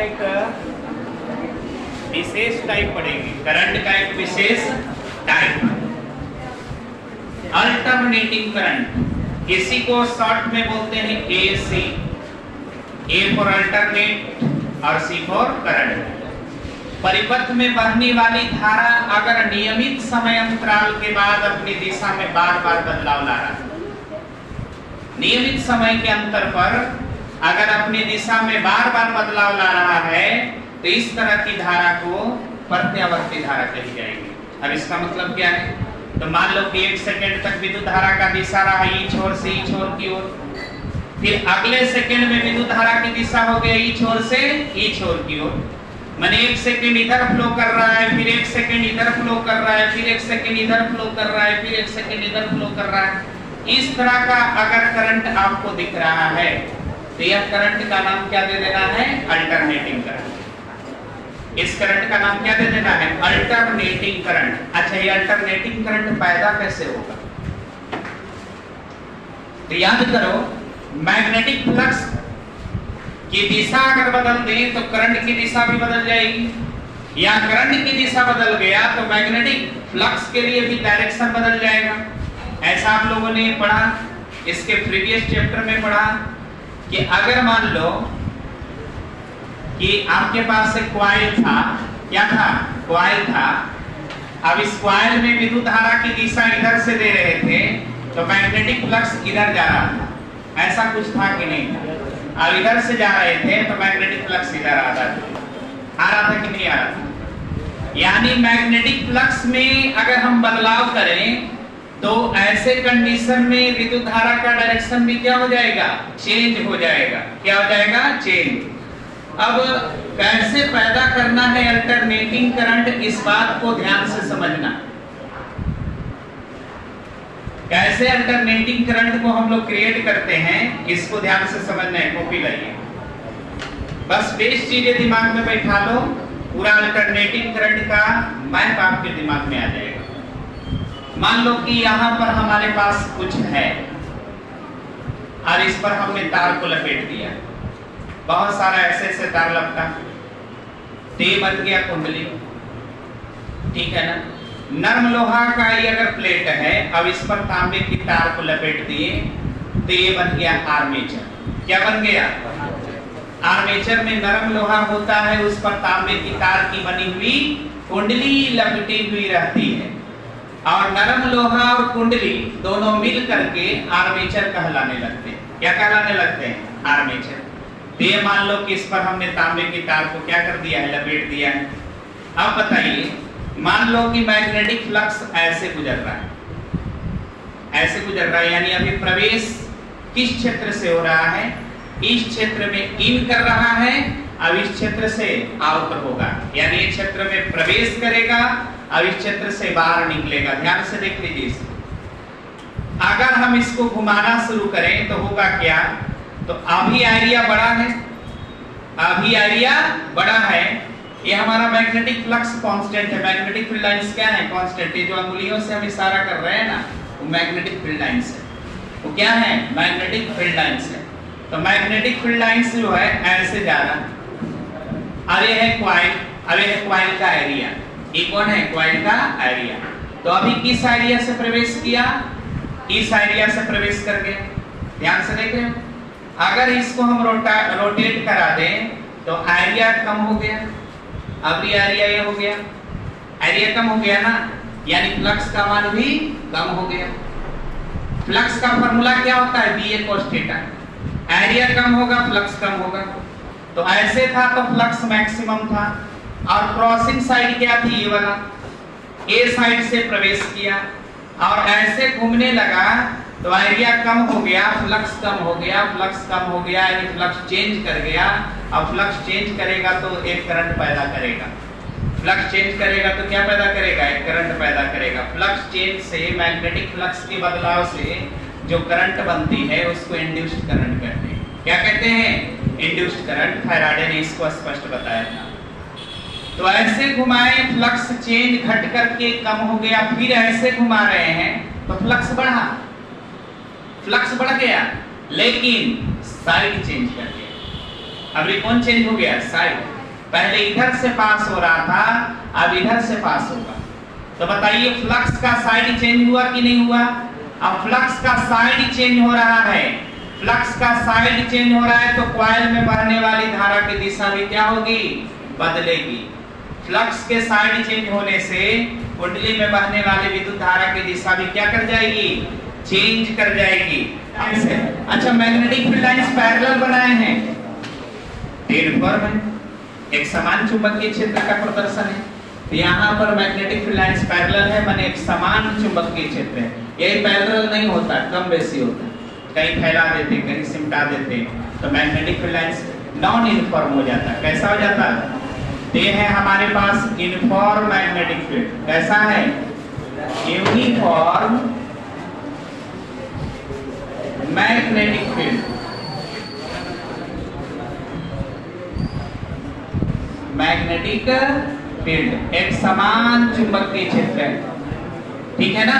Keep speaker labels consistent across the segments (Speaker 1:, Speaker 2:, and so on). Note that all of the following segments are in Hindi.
Speaker 1: एक विशेष टाइप पढ़ेंगे, करंट का एक विशेष टाइप, अल्टरनेटिंग करंट। इसी को शॉर्ट में बोलते हैं AC, A फॉर अल्टरनेट और C फॉर करंट। परिपथ में बहने वाली धारा अगर नियमित समय अंतराल के बाद अपनी दिशा में बार बार बदलाव ला रहा है, नियमित समय के अंतर पर अगर अपनी दिशा में बार बार बदलाव ला रहा है तो इस तरह की धारा को प्रत्यावर्ती धारा कही जाएगी। अब इसका मतलब क्या है? तो मान लो कि 1 सेकंड तक विद्युत धारा का दिशा रहा ई छोर से ई छोर की ओर, फिर अगले सेकंड में विद्युत धारा की दिशा हो गई ई छोर से ई छोर की ओर। माने 1 सेकंड इधर फ्लो कर रहा है, फिर 1 सेकंड इधर फ्लो कर रहा है, फिर 1 सेकंड इधर फ्लो कर रहा है, फिर 1 सेकंड इधर फ्लो कर रहा है। इस तरह का अगर करंट आपको दिख रहा है तो यह करंट का नाम क्या दे देना है? Alternating current. इस करंट का नाम क्या दे देना है? Alternating current. अच्छा, ये अल्टरनेटिंग करंट पैदा कैसे होगा? तो याद करो, मैग्नेटिक फ्लक्स की दिशा अगर बदल दें तो करंट की दिशा भी बदल जाएगी, या करंट की दिशा बदल गया तो मैग्नेटिक फ्लक्स के लिए भी डायरेक्शन बदल जाएगा। ऐसा आप लोगों ने पढ़ा, इसके प्रीवियस चैप्टर में पढ़ा कि अगर मान लो कि आपके पास एक कॉइल था, क्या था? कॉइल था। अब इस कॉइल में विद्युत धारा की दिशा इधर से दे रहे थे तो मैग्नेटिक फ्लक्स इधर जा रहा था, ऐसा कुछ था कि नहीं? अब इधर से जा रहे थे तो मैग्नेटिक फ्लक्स इधर आ रहा था कि नहीं आ रहा था? यानी मैग्नेटिक फ्लक्स में अगर हम बदलाव करें तो ऐसे कंडीशन में विद्युत धारा का डायरेक्शन भी क्या हो जाएगा? चेंज हो जाएगा। क्या हो जाएगा? चेंज। अब कैसे पैदा करना है अल्टरनेटिंग करंट, इस बात को ध्यान से समझना। कैसे अल्टरनेटिंग करंट को हम लोग क्रिएट करते हैं, इसको ध्यान से समझना है। कॉपी लाइए, बस बेस चीजें दिमाग में बैठा लो, पूरा अल्टरनेटिंग करंट का मैप आपके दिमाग में आ जाएगा। मान लो कि यहाँ पर हमारे पास कुछ है और इस पर हमने तार को लपेट दिया, बहुत सारा ऐसे ऐसे तार लपटा, ते बन गया कुंडली, ठीक है ना? नर्म लोहा का ये अगर प्लेट है, अब इस पर तांबे की तार को लपेट दिए तो ये बन गया आर्मेचर। क्या बन गया? आर्मेचर में नरम लोहा होता है, उस पर तांबे की तार की बनी हुई कुंडली लपटी हुई रहती है, और नरम लोहा और कुंडली दोनों मिल करके आर्मेचर कहलाने लगते हैं। क्या कहलाने लगते हैं? आर्मेचर। तो ये मान लो कि इस पर हमने तांबे की तार को क्या कर दिया है? लपेट दिया है। अब बताइए, मान लो कि मैग्नेटिक फ्लक्स ऐसे गुजर रहा है, ऐसे गुजर रहा है, यानी अभी प्रवेश किस क्षेत्र से हो रहा है? इस क्षेत्र में इन कर रहा है, अब इस क्षेत्र से आउट होगा, यानी इस क्षेत्र में प्रवेश करेगा, अब इस क्षेत्र से बाहर निकलेगा। ध्यान से देख लीजिए, अगर हम इसको घुमाना शुरू करें तो होगा क्या? तो अभी एरिया बड़ा है, अभी एरिया बड़ा है, ये हमारा मैग्नेटिक फ्लक्स कांस्टेंट है। मैग्नेटिक फील्ड लाइंस क्या है? कांस्टेंट। जो अंगुलियों से हम इशारा कर रहे हैं ना, वो मैग्नेटिक फील्ड लाइंस है। वो क्या है? मैग्नेटिक फील्ड लाइंस है। तो मैग्नेटिक फील्ड लाइंस जो है ऐसे जा रहा है। अब ये है कॉइल, अब ये है कॉइल का एरिया, ये कौन है? कॉइल का एरिया। तो अभी किस एरिया से प्रवेश किया? इस एरिया से प्रवेश कर गए। ध्यान से देख रहे हो, अगर इसको हम रोटेट करा दें तो एरिया कम हो गया, अब ये एरिया ये हो गया, एरिया कम हो गया ना, यानी फ्लक्स का मान भी कम हो गया। फ्लक्स का फार्मूला क्या होता है? BA cos theta. एरिया कम होगा, फ्लक्स कम होगा। तो ऐसे था तो फ्लक्स मैक्सिमम था, और क्रॉसिंग साइड क्या थी? ये वाला, ए साइड से प्रवेश किया और ऐसे घूमने लगा तो एरिया कम हो गया, फ्लक्स कम हो गया, फ्लक्स कम हो गया, यानी फ्लक्स चेंज कर गया। अब फ्लक्स चेंज करेगा तो एक करंट पैदा करेगा, फ्लक्स चेंज करेगा तो क्या पैदा करेगा? एक करंट पैदा करेगा। फ्लक्स चेंज से, मैग्नेटिक फ्लक्स के बदलाव से जो करंट बनती है उसको इंड्यूस्ड करंट कहते हैं। क्या कहते हैं? Induced current. फैराडे ने इसको स्पष्ट बताया था। तो ऐसे घुमाए, फ्लक्स चेंज घट करके कम हो गया, फिर ऐसे घुमा रहे हैं तो फ्लक्स बढ़ा, फ्लक्स बढ़ गया, लेकिन साइड चेंज कर गया। अब ये कौन चेंज हो गया? साइड। पहले इधर से पास हो रहा था, अब इधर से पास होगा। तो बताइए फ्लक्स का साइड चेंज हुआ कि नहीं हुआ? अब फ्लक्स का साइड चेंज हो रहा है, फ्लक्स का साइड चेंज हो रहा है तो कॉइल में बहने वाली धारा की दिशा भी क्या होगी? बदलेगी। फ्लक्स के साइड चेंज होने से कुंडली में बहने वाली विद्युत धारा की दिशा भी क्या कर जाएगी? चेंज कर जाएगी। अच्छा, मैग्नेटिक फील्ड लाइंस पैरेलल बनाए हैं, यूनिफॉर्म है, एक समान चुंबकीय क्षेत्र का प्रदर्शन है। तो यहाँ पर मैग्नेटिक फील्ड लाइंस पैरेलल है, माने एक समान चुंबकीय क्षेत्र है। यही पैरेलल नहीं होता, कम बेसी होता है, कहीं फैला देते, कहीं सिमटा देते, तो magnetic field lines non uniform हो जाता है। कैसा हो जाता है? ये है हमारे पास यूनिफॉर्म मैग्नेटिक फील्ड। कैसा है? Uniform magnetic field. Magnetic field एक समान चुंबकीय क्षेत्र है, ठीक है ना?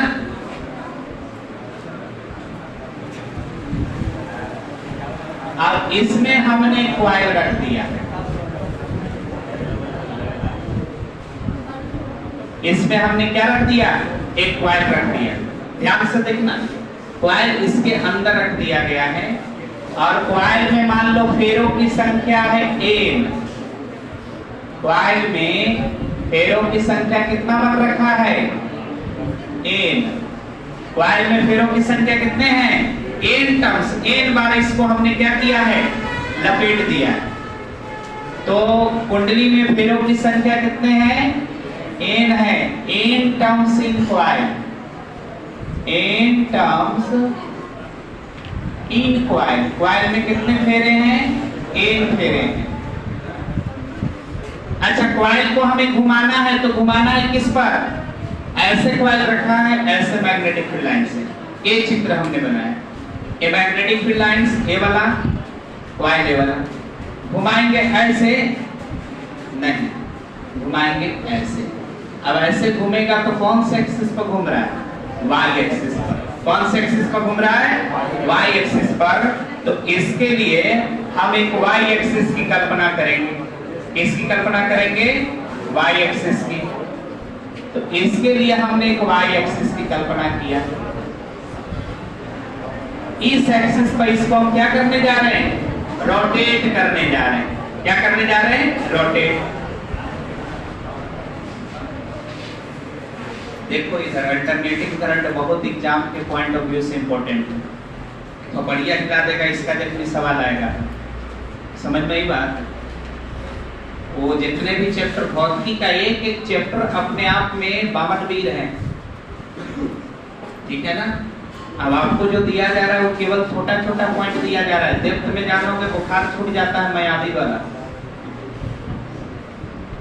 Speaker 1: अब इसमें हमने कॉइल रख दिया, इसमें हमने क्या रख दिया? एक कॉइल रख दिया। ध्यान से देखना, कॉइल इसके अंदर रख दिया गया है और कॉइल में मान लो फेरों की संख्या है n। कॉइल में फेरों की संख्या कितना बन रखा है? n। कॉइल में फेरों की संख्या कितने हैं? n टर्म्स, n बार इसको हमने क्या किया है? लपेट दिया। तो कुंडली में फेरों की संख्या कितने हैं? n है। n terms in coil, n terms in coil. Coil में कितने फेरे हैं? n फेरे हैं। अच्छा, कॉइल को हमें घुमाना है, तो घुमाना है किस पर? ऐसे कॉइल रखा है, ऐसे मैग्नेटिक फील्ड लाइन से। ये चित्र हमने बनाया, ये मैग्नेटिक फील्ड लाइंस, ये वाला कॉइल, ये वाला। घुमाएंगे ऐसे नहीं, घुमाएंगे ऐसे। अब ऐसे घूमेगा तो कौन से एक्सिस पर घूम रहा है? y एक्सिस पर। कौन से एक्सिस पर घूम रहा है? y एक्सिस पर। तो इसके लिए हम एक y एक्सिस की कल्पना करेंगे। किसकी कल्पना करेंगे? y एक्सिस की। तो इसके लिए हमने एक y एक्सिस की कल्पना किया। इस एक्सिस पर इसको हम क्या करने जा रहे हैं? रोटेट करने जा रहे हैं। क्या करने जा रहे हैं? रोटेट। देखो इधर अल्टरनेटिंग करंट बहुत एग्जाम के पॉइंट ऑफ व्यू से इंपॉर्टेंट है, तो बढ़िया दिखा देगा इसका जब भी सवाल आएगा। समझ में आई बात? वो जितने भी चैप्टर भौतिकी का एक एक चैप्टर अपने आप में 52 वीर है, ठीक है ना? अब आपको जो दिया जा रहा है वो केवल छोटा छोटा पॉइंट दिया जा रहा है। डेप्थ में जानोगे बुखार छूट जाता है, मयादी वाला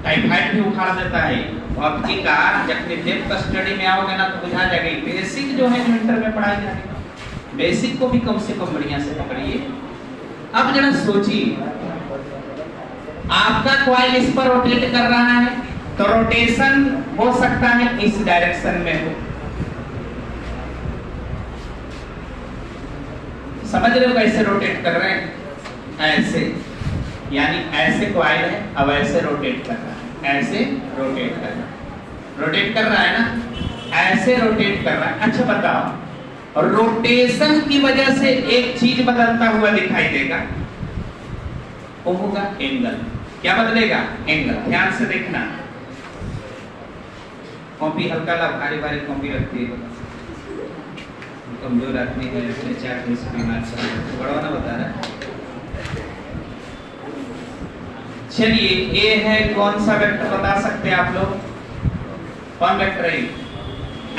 Speaker 1: टाइफाइड भी उखाड़ देता है। भौतिकी का जब डेप्थ स्टडी में आओगे ना तो बुझा जाएगा। बेसिक जो है जो इंटर में पढ़ाई जाएगी, बेसिक को भी कम से कम बढ़िया से पकड़िए। अब जरा सोचिए, आपका कॉइल इस पर रोटेट कर रहा है, तो रोटेशन हो सकता है इस डायरेक्शन में हो। समझ रहे हो कैसे रोटेट कर रहे हैं? ऐसे, यानी ऐसे कॉइल है, अब ऐसे रोटेट कर रहा है, ऐसे रोटेट कर रहा है, रोटेट कर रहा है ना, ऐसे रोटेट कर रहा है। अच्छा बताओ, और रोटेशन की वजह से एक चीज बदलता हुआ दिखाई देगा, वो होगा एंगल। क्या बदलेगा? एंगल। ध्यान से देखना, कॉपी हल्का ला, भारी भारी कॉपी रखती है, कमजोर आदमी है, इसमें 4 बीमार सब बड़ा ना बता रहा। चलिए, ए है, कौन सा वेक्टर बता सकते हैं आप लोग? कौन वेक्टर है?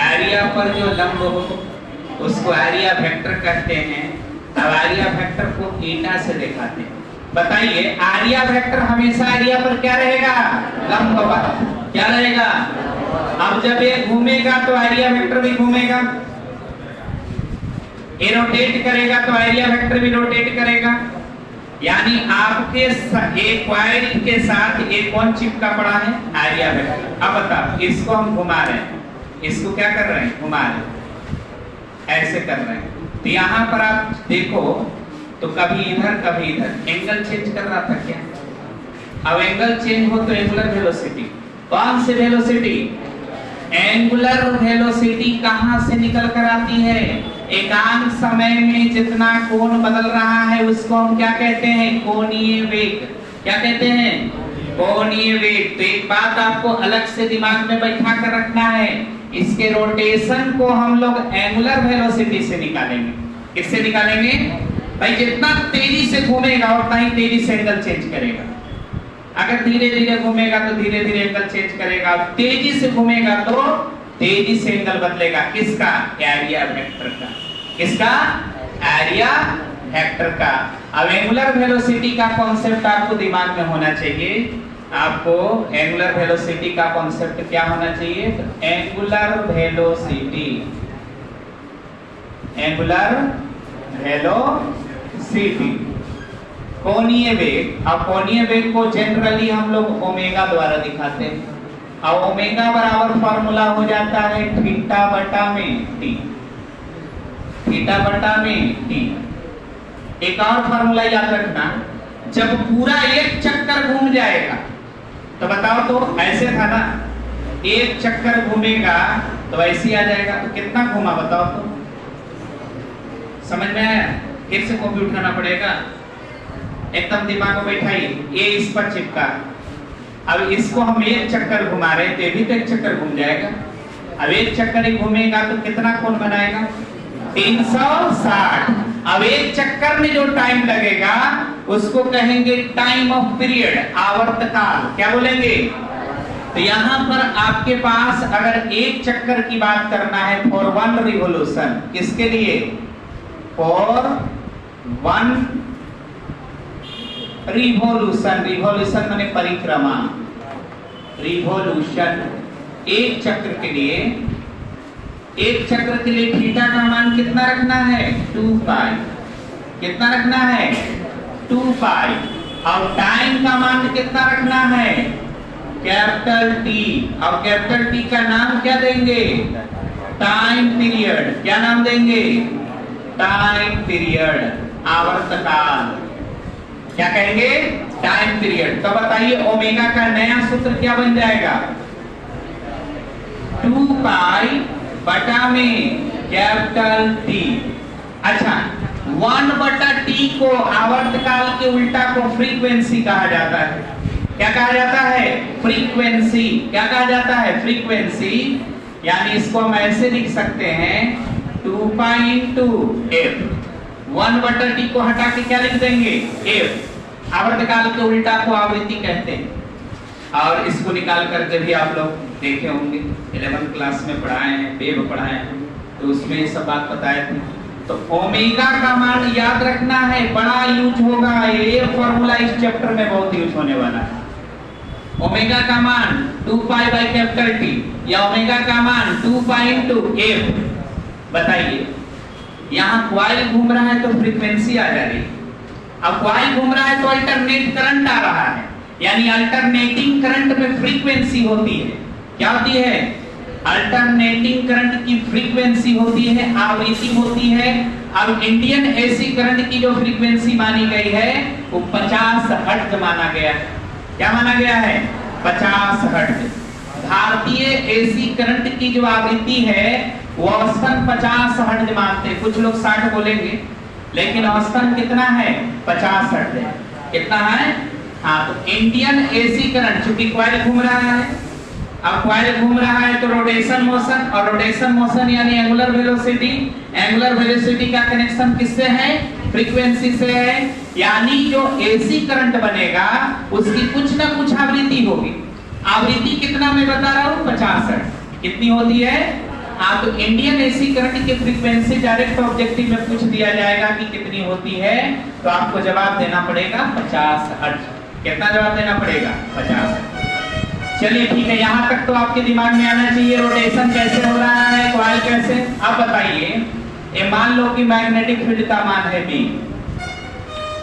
Speaker 1: एरिया पर जो लंब हो उसको एरिया वेक्टर कहते हैं। अब एरिया वेक्टर को थीटा से दिखाते हैं। बताइए, एरिया वेक्टर हमेशा एरिया पर क्या रहेगा? लंब पर। क्या रहेगा? अब जब ये घूमेगा तो एरिया वेक्टर भी घूमेगा, ये रोटेट करेगा तो एरिया वेक्टर भी रोटेट करेगा। यानी आपके एक कॉइल के साथ एक कौन चिपका पड़ा है? Area vector. अब बताओ, इसको हम घुमा रहे हैं, इसको क्या कर रहे हैं? घुमा रहे हैं, ऐसे कर रहे हैं। तो यहाँ पर आप देखो तो कभी इधर कभी इधर एंगल चेंज कर रहा था क्या? अब एंगल चेंज हो तो एंगुलर वेलोसिटी, कौन सी वेलोसिटी? एंगुलर वेलोसिटी कहां से निकल कर आती है? एकांक समय में जितना कोण बदल रहा है उसको हम क्या कहते हैं? कोणीय वेग। क्या कहते हैं? कोणीय वेग। तो एक बात आपको अलग से दिमाग में बैठा कर रखना है, इसके रोटेशन को हम लोग एंगुलर वेलोसिटी से निकालेंगे। किससे निकालेंगे? भाई जितना तेजी से घूमेगा उतना ही तेजी से एंगल चेंज करेगा। अगर धीरे धीरे घूमेगा तो धीरे धीरे एंगल चेंज करेगा, तेजी से घूमेगा तो तेजी से एंगल बदलेगा। किसका? एरिया वेक्टर का। किसका? एरिया वेक्टर का। अब एंगुलर वेलोसिटी का कॉन्सेप्ट आपको दिमाग में होना चाहिए। आपको एंगुलर वेलोसिटी का कॉन्सेप्ट क्या होना चाहिए? तो एंगुलर वेलोसिटी, एंगुलर वेलोसिटी, कोणीय वेग। अब कोणीय वेग को जनरली हम लोग ओमेगा द्वारा दिखाते हैं। अब ओमेगा बराबर फॉर्मूला हो जाता है थीटा बटा में टी, थीटा बटा में टी। एक और फॉर्मूला याद रखना, जब पूरा एक चक्कर घूम जाएगा तो बताओ, तो ऐसे था ना, एक चक्कर घूमेगा तो ऐसे ही आ जाएगा। तो कितना घूमा बताओ तो? समझ में आया? फिर से कॉपी उठाना पड़ेगा, एकदम दिमाग में बैठाइए। ये इस पर चिपका, अब इसको हम एक चक्कर घुमा रहे हैं, तो भी तो एक चक्कर घूम जाएगा। अब एक चक्कर ही घूमेगा तो कितना कोण बनाएगा? 360। अब एक चक्कर में जो टाइम लगेगा उसको कहेंगे टाइम ऑफ पीरियड, आवर्तकाल। क्या बोलेंगे? तो यहाँ पर आपके पास अगर एक चक्कर की बात करना है फॉर वन रिवोल्यूशन, किसके लिए? फॉर वन रिवोल्यूशन, रिवोल्यूशन माने परिक्रमा, रिवोल्यूशन। एक चक्र के लिए, एक चक्र के लिए थीटा का मान कितना रखना है? 2 पाई। कितना रखना है? 2 पाई। और टाइम का मान कितना रखना है? Capital T. और कैपिटल टी का नाम क्या देंगे? Time period. क्या नाम देंगे? टाइम पीरियड, आवर्तकाल। क्या कहेंगे? Time period. तो बताइए ओमेगा का नया सूत्र क्या बन जाएगा? 2 पाई बटा में कैपिटल टी। अच्छा, 1 बटा टी को आवर्तकाल के उल्टा को फ्रीक्वेंसी कहा जाता है। क्या कहा जाता है? फ्रीक्वेंसी। क्या कहा जाता है? फ्रीक्वेंसी। यानी इसको हम ऐसे लिख सकते हैं 2 पाई इंटू एफ। 1 बटा टी को हटा के क्या लिख देंगे? एफ। आवर्तकाल के उल्टा को आवृत्ति कहते हैं। और इसको निकाल करके भी आप लोग देखे होंगे, 11th क्लास में पढ़ाए हैं, वेव पढ़ाए हैं, तो उसमें ये सब बात बताए थे। तो ओमेगा का मान याद रखना है, बड़ा यूज होगा ये फॉर्मूला, इस चैप्टर में बहुत यूज होने वाला है। ओमेगा का मान 2 पाई बाई कैपिटल टी या ओमेगा का मान 2 पाई इंटू एफ। बताइए, यहाँ क्वाइल घूम रहा है तो फ्रीक्वेंसी आ जा रही है। अब क्वाइल घूम रहा है तो अल्टरनेट करंट आ रहा है, यानी अल्टरनेटिंग करंट में फ्रीक्वेंसी होती है। क्या होती है? अल्टरनेटिंग करंट की फ्रीक्वेंसी होती है, आवृत्ति होती है। अब इंडियन एसी करंट की जो फ्रीक्वेंसी मानी गई है वो 50 हर्ट्ज माना गया है। क्या माना गया है? 50 हर्ट्ज। भारतीय एसी करंट की जो आवृत्ति है वो औसतन 50 हर्ट्ज मानते हैं। कुछ लोग 60 बोलेंगे, लेकिन औसतन कितना है? 50 हर्ट्ज है। कितना है? हाँ, तो इंडियन एसी करंट, चूंकि क्वाइल घूम रहा है, अब क्वाइल घूम रहा है तो रोटेशन मोशन, और रोटेशन मोशन यानी एंगुलर वेलोसिटी। एंगुलर वेलोसिटी का कनेक्शन किससे है? फ्रीक्वेंसी से है। यानी जो एसी करंट बनेगा उसकी कुछ ना कुछ आवृत्ति होगी। आवृत्ति कितना मैं बता रहा हूँ? 50 हर्ट्ज। कितनी होती है? हाँ, तो इंडियन एसी करंट की फ्रीक्वेंसी डायरेक्ट ऑब्जेक्टिव में पूछ दिया जाएगा कि कितनी होती है, तो आपको जवाब देना पड़ेगा 50 हर्ट्ज। कितना जवाब देना पड़ेगा? 50। चलिए ठीक है, यहाँ तक तो आपके दिमाग में आना चाहिए रोटेशन कैसे हो रहा है, क्वाइल कैसे। अब बताइए, ये मान लो कि मैग्नेटिक फील्ड का मान है B।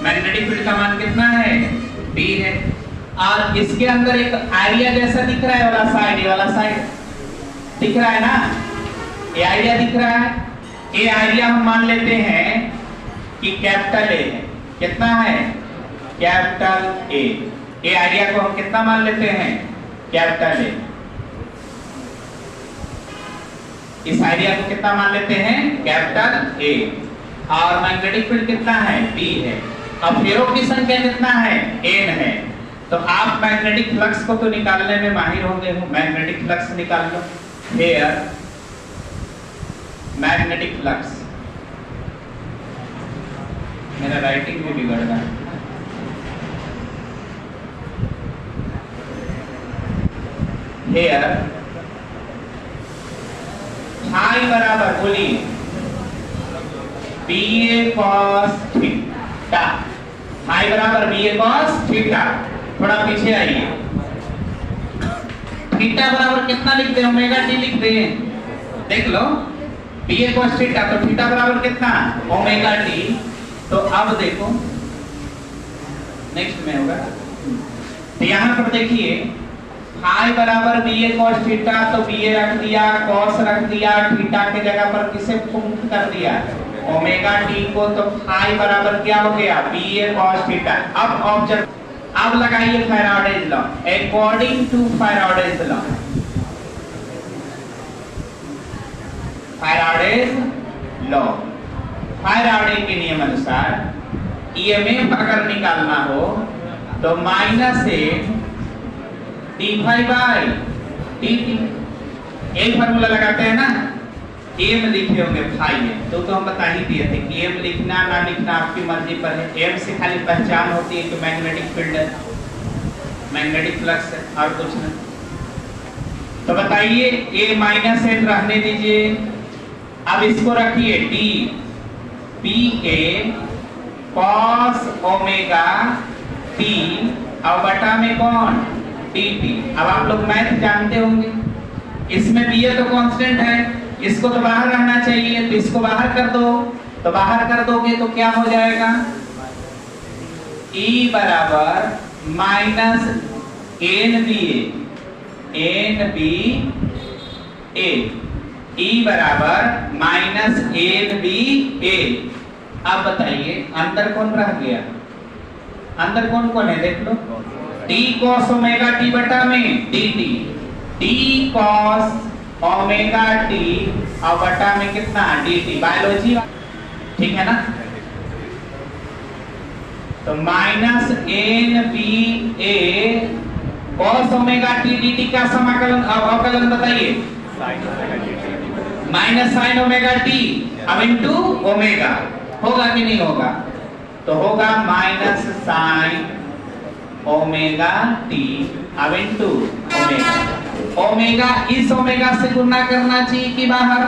Speaker 1: मैग्नेटिक फील्ड का मान कितना है? B है। और इसके अंदर एक एरिया जैसा दिख रहा है वाला साइड, ये वाला साइड दिख रहा है ना, ये एरिया दिख रहा है। ये एरिया हम मान लेते हैं कि कैपिटल A है। कितना है? Capital A। ये एरिया को हम कितना मान लेते हैं, कैपिटल ए। इस एरिया को कितना मान लेते हैं, कैपिटल ए। और मैग्नेटिक फील्ड कितना है, बी है। अब फेरो की संख्या कितना है, एन है। तो आप मैग्नेटिक फ्लक्स को तो निकालने में माहिर होंगे, मैग्नेटिक फ्लक्स निकाल लो। हेयर मैग्नेटिक फ्लक्स, मेरा राइटिंग भी बिगड़ रहा है। हेयर फाई बराबर, बोलिए, B A cos theta. Phi बराबर बी ए कॉस थीटा। थोड़ा पीछे आइए, थीटा बराबर कितना लिखते हैं, ओमेगा टी लिखते हैं। देख लो, बी ए कॉस थीटा, तो थीटा बराबर कितना, ओमेगा टी। तो अब देखो नेक्स्ट में होगा, तो यहां पर देखिए फाई बराबर बी ए कॉस थीटा, तो बी ए रख दिया, कॉस रख दिया, थीटा के जगह पर किसे पुट कर दिया, ओमेगा टी को। तो फाई बराबर क्या हो गया, बी ए कॉस थीटा। अब ऑब्जर्व, अब लगाइए Faraday's law. According to Faraday's law, Faraday's law, Faraday के नियम अनुसार ईएमएफ अगर निकालना हो तो minus A D phi by D T, यही फॉर्मूला लगाते हैं ना। एम लिखे होंगे फाई है, तो हम बता ही दिए थे कि एम लिखना ना लिखना आपकी मर्जी पर है। एम से खाली पहचान होती है कि मैग्नेटिक फील्ड है, मैग्नेटिक फ्लक्स है, और कुछ नहीं। तो बताइए, ए माइनस एन रहने दीजिए। अब इसको रखिए D P A cos omega T, और बटा में कौन, टी टी। अब आप लोग मैथ जानते होंगे, इसमें बी ए तो कांस्टेंट है, इसको तो बाहर रहना चाहिए, तो इसको बाहर कर दो। तो बाहर कर दोगे तो क्या हो जाएगा, E बराबर माइनस एन बी ए, E बराबर माइनस एन बी ए। अब बताइए अंदर कौन रह गया, अंदर कौन कौन है, देख लो। डी कॉस ओमेगा टी बटा में D T, D cos omega T और बटा में कितना, डी टी। बायोलॉजी ठीक है ना। तो minus N B A cos omega t d t का समाकलन, अवकलन बताइए, माइनस साइन ओमेगा टी अब इनटू ओमेगा। होगा कि नहीं होगा, तो होगा माइनस साइन ओमेगा टी अब इनटू ओमेगा। ओमेगा इस ओमेगा से गुना करना चाहिए कि बाहर,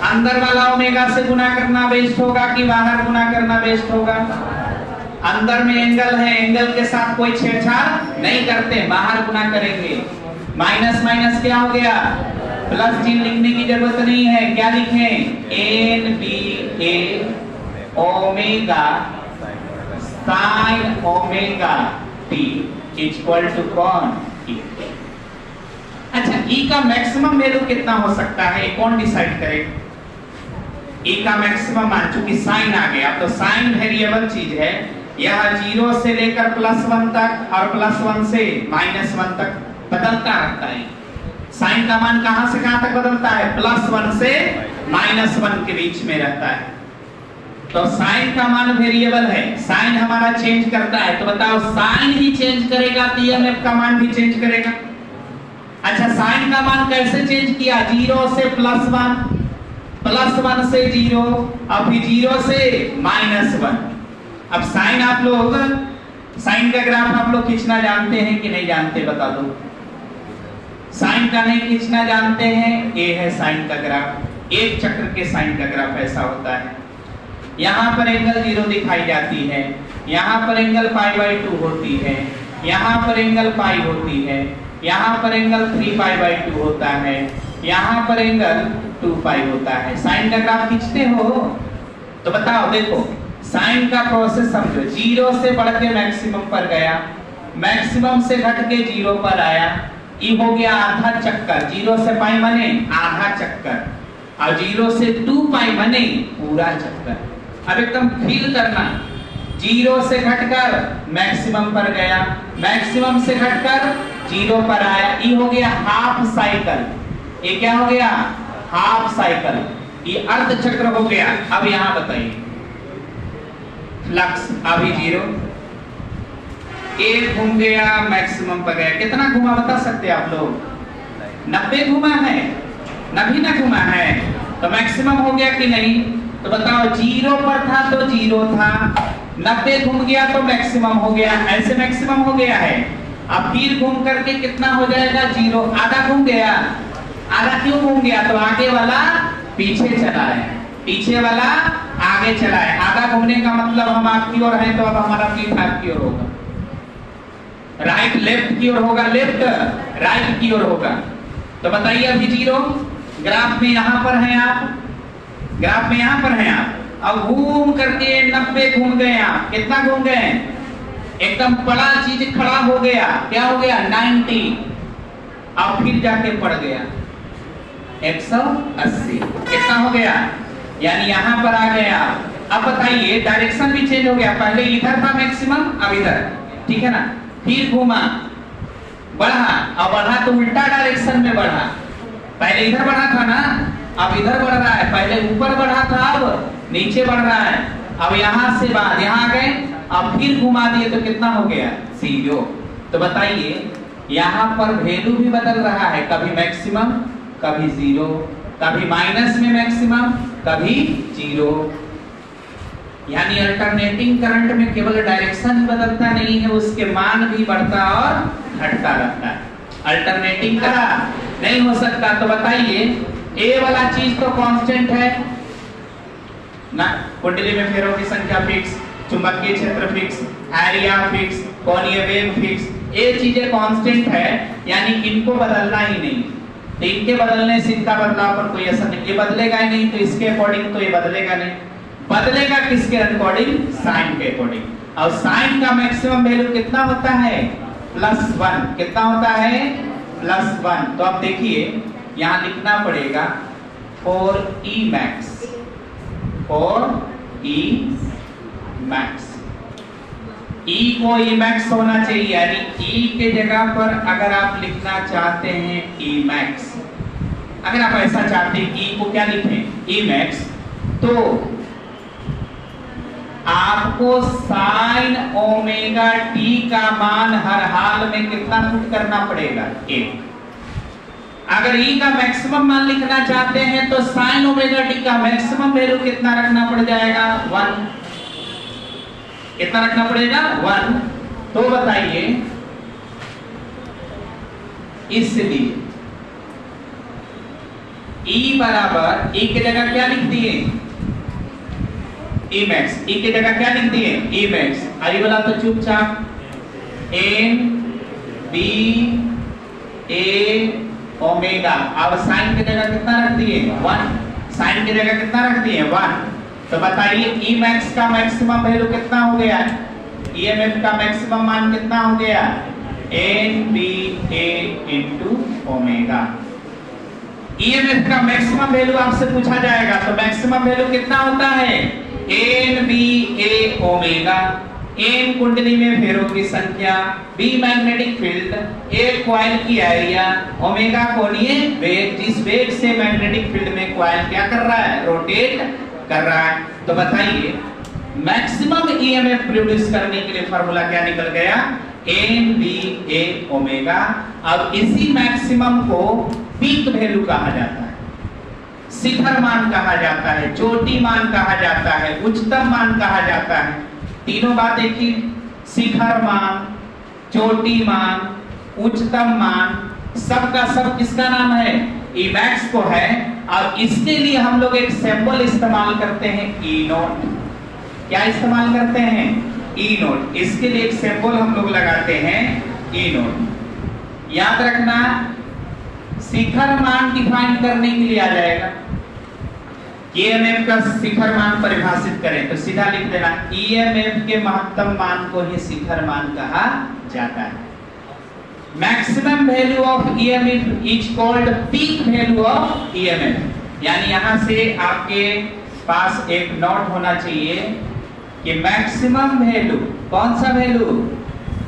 Speaker 1: अंदर वाला ओमेगा से गुना करना बेस्ट होगा कि बाहर गुना करना बेस्ट होगा। अंदर में एंगल है, एंगल के साथ कोई छेड़छाड़ नहीं करते, बाहर गुना करेंगे। माइनस माइनस क्या हो गया, प्लस चिन्ह लिखने की जरूरत नहीं है। क्या लिखें, N B A omega sine omega T equal to कौन, ई। अच्छा, ई का मैक्सिमम वैल्यू कितना हो सकता है, कौन डिसाइड करे। ई का मैक्सिमम मान, चूंकि साइन आ गया, तो साइन वेरिएबल चीज है, यह 0 से लेकर +1 तक और +1 से -1 तक बदलता रहता है। साइन का मान कहां से कहां तक बदलता है, +1 से -1 के बीच में रहता है। तो साइन का मान वेरिएबल है, साइन हमारा चेंज करता है। तो बताओ, साइन ही चेंज करेगा तो ईएमएफ का मान भी चेंज करेगा। अच्छा, साइन का मान कैसे चेंज किया, 0 से +1, +1 से 0 और फिर 0 से -1। अब साइन आप लोग, साइन का ग्राफ आप लोग खींचना जानते हैं कि नहीं जानते, बता दो। साइन का नहीं खींचना जानते हैं, ये है साइन का ग्राफ। एक चक्र के साइन का ग्राफ ऐसा होता है। यहाँ पर एंगल 0 दिखाई जाती है, यहाँ पर एंगल π/2 होती है, यहाँ पर एंगल पाई होती है, यहाँ पर एंगल 3π/2 होता है, यहाँ पर एंगल 2π होता है। साइन का ग्राफ खींचते हो तो बताओ, देखो साइन का प्रोसेस समझो। 0 से बढ़ के मैक्सिमम पर गया, मैक्सिमम से घट के 0 पर आया, ये हो गया आधा चक्कर। 0 से पाई बने आधा चक्कर, और 0 से 2π बने पूरा चक्कर। अब एकदम फील करना, 0 से घटकर मैक्सिमम पर गया, मैक्सिमम से घटकर 0 पर आया, ये हो गया हाफ साइकिल। ये क्या हो गया? हाफ साइकिल, ये अर्ध चक्र हो गया। अब यहां बताइए फ्लक्स अभी 0, एक घूम गया मैक्सिमम पर गया, कितना घुमा बता सकते आप लोग? 90 घुमा है, नभी ना घुमा है, तो मैक्सिमम हो गया कि नहीं? तो बताओ 0 पर था तो 0 था, 90 घूम गया तो मैक्सिमम हो गया, ऐसे मैक्सिमम हो गया है। अब फिर घूम करके कितना हो जाएगा? 0, आधा घूम गया। आधा क्यों घूम गया? तो आगे वाला पीछे चला है, पीछे वाला आगे चला है। आधा घूमने का मतलब हम आपकी ओर है, तो अब हमारा पीठ आपकी ओर होगा, राइट लेफ्ट की ओर होगा, लेफ्ट राइट की ओर होगा। तो बताइए अभी 0, ग्राफ में यहां पर हैं आप, ग्राफ में यहां पर हैं आप। अब घूम करके 90 घूम गए आप, कितना घूम गए? एकदम बड़ा चीज खड़ा हो गया, क्या हो गया? 90। अब फिर जाके पड़ गया 180, कितना हो गया? यानी यहां पर आ गया। अब बताइए डायरेक्शन भी चेंज हो गया, पहले इधर था मैक्सिमम, अब इधर, ठीक है ना? फिर घूमा, बढ़ा, अब बढ़ा तो उल्टा डायरेक्शन में बढ़ा, पहले इधर बढ़ा था ना, अब इधर बढ़ रहा है, पहले ऊपर बढ़ा था अब नीचे बढ़ रहा है। अब यहां से बाद यहां गए, अब फिर घुमा दिए तो कितना हो गया? 0। तो बताइए यहां पर वैल्यू भी बदल रहा है, कभी मैक्सिमम कभी 0, कभी माइनस में मैक्सिमम कभी 0। यानी अल्टरनेटिंग करंट में केवल डायरेक्शन ही बदलता नहीं है, उसके मान भी बढ़ता और घटता रहता है। अल्टरनेटिंग का नहीं हो सकता। तो बताइए ए वाला चीज तो कांस्टेंट है ना, कुंडली में फेरों की संख्या फिक्स, चुंबकीय क्षेत्र फिक्स, एरिया फिक्स, कोणीय वेग फिक्स, ये चीजें कांस्टेंट है, यानी इनको बदलना ही नहीं। तो इनके बदलने से इनका बदलाव पर कोई असर नहीं, ये बदलेगा ही नहीं, तो इसके अकॉर्डिंग तो ये बदलेगा नहीं। बदलेगा किसके अकॉर्डिंग? साइन के अकॉर्डिंग। और साइन का मैक्सिमम वैल्यू कितना होता है? +1। कितना होता है? +1। तो अब देखिए यहां लिखना पड़ेगा 4E max, 4E max। E को E max होना चाहिए, यानी E के जगह पर अगर आप लिखना चाहते हैं E max, अगर आप ऐसा चाहते हैं E को क्या लिखें? E max, तो आपको साइन ओमेगा टी का मान हर हाल में कितना पुट करना पड़ेगा? 1। अगर E का मैक्सिमम मान लिखना चाहते हैं तो साइन ओमेगा टी का मैक्सिमम वैल्यू कितना रखना पड़ जाएगा? 1। कितना रखना पड़ेगा? 1। तो बताइए इसलिए E बराबर, E की जगह क्या लिख दिए? E max, E की जगह क्या लिख दिए? E max। आई वाला तो चुपचाप n b a ओमेगा। अब साइन की जगह कितना रख दिए? 1। साइन की जगह कितना रख दिए? 1। तो बताइए E max का मैक्सिमम वैल्यू कितना हो गया? EMF का मैक्सिमम मान कितना हो गया? n b a into omega. EMF का मैक्सिमम वैल्यू आपसे पूछा जाएगा, तो मैक्सिमम वैल्यू कितना होता है? NBA omega. n कुंडली में फेरों की संख्या, B magnetic field, A coil की एरिया, ओमेगा कोणीय वेग, जिस वेग से मैग्नेटिक फील्ड में कॉइल क्या कर रहा है? रोटेट कर रहा है। तो बताइए मैक्सिमम EMF प्रोड्यूस करने के लिए फार्मूला क्या निकल गया? NBA omega. अब इसी मैक्सिमम को पीक वैल्यू कहा जाता है, शिखर मान कहा जाता है, चोटी मान कहा जाता है, उच्चतम मान कहा जाता है। तीनों बात एक ही, शिखर मान, चोटी मान, उच्चतम मान, सबका सब किसका नाम है? E max को है। और इसके लिए हम लोग एक सिंबल इस्तेमाल करते हैं E नोट। क्या इस्तेमाल करते हैं? E note. इसके लिए एक सिंबल हम लोग लगाते हैं E नोट। याद रखना शिखर मान डिफाइन करने के लिए आ जाएगा, EMF का शिखर मान परिभाषित करें तो सीधा लिख देना EMF के महत्तम मान को ही शिखर मान कहा जाता है। Maximum value of EMF is called peak value of EMF। यानी यहां से आपके पास एक नोट होना चाहिए कि मैक्सिमम वैल्यू, कौन सा value?